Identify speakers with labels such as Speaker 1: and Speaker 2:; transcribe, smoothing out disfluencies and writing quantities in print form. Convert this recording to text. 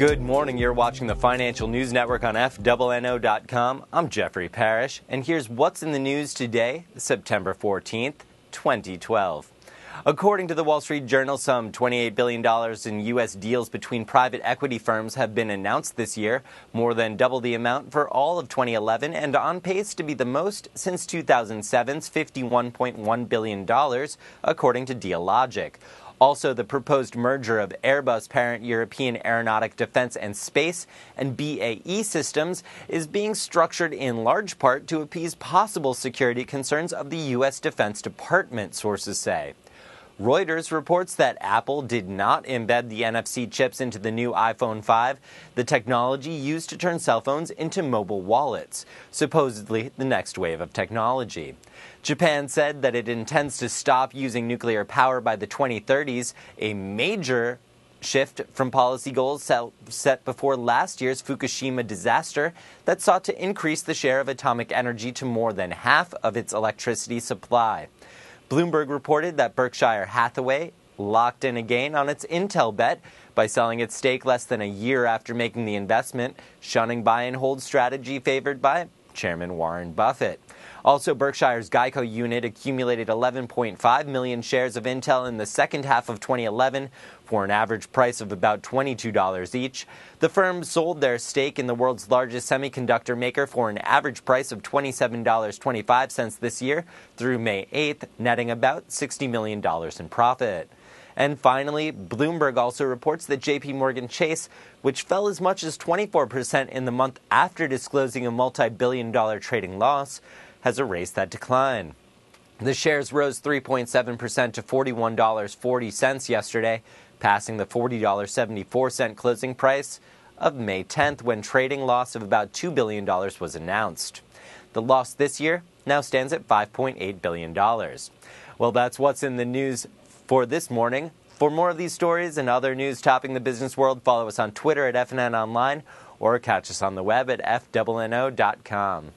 Speaker 1: Good morning. You're watching the Financial News Network on FNNO.com. I'm Jeffrey Parrish, and here's what's in the news today, September 14th, 2012. According to the Wall Street Journal, some $28 billion in U.S. deals between private equity firms have been announced this year, more than double the amount for all of 2011 and on pace to be the most since 2007's $51.1 billion, according to Dealogic. Also, the proposed merger of Airbus parent European Aeronautic Defense and Space and BAE Systems is being structured in large part to appease possible security concerns of the U.S. Defense Department, sources say. Reuters reports that Apple did not embed the NFC chips into the new iPhone 5, the technology used to turn cell phones into mobile wallets, supposedly the next wave of technology. Japan said that it intends to stop using nuclear power by the 2030s, a major shift from policy goals set before last year's Fukushima disaster that sought to increase the share of atomic energy to more than half of its electricity supply. Bloomberg reported that Berkshire Hathaway locked in a gain on its Intel bet by selling its stake less than a year after making the investment, shunning buy-and-hold strategy favored by Chairman Warren Buffett. Also, Berkshire's Geico unit accumulated 11.5 million shares of Intel in the second half of 2011 for an average price of about $22 each. The firm sold their stake in the world's largest semiconductor maker for an average price of $27.25 this year through May 8th, netting about $60 million in profit. And finally, Bloomberg also reports that JP Morgan Chase, which fell as much as 24% in the month after disclosing a multi-billion-dollar trading loss, has erased that decline. The shares rose 3.7% to $41.40 yesterday, passing the $40.74 closing price of May 10th when trading loss of about $2 billion was announced. The loss this year now stands at $5.8 billion. Well, that's what's in the news for this morning. For more of these stories and other news topping the business world, follow us on Twitter at FNN Online or catch us on the web at FNNO.com.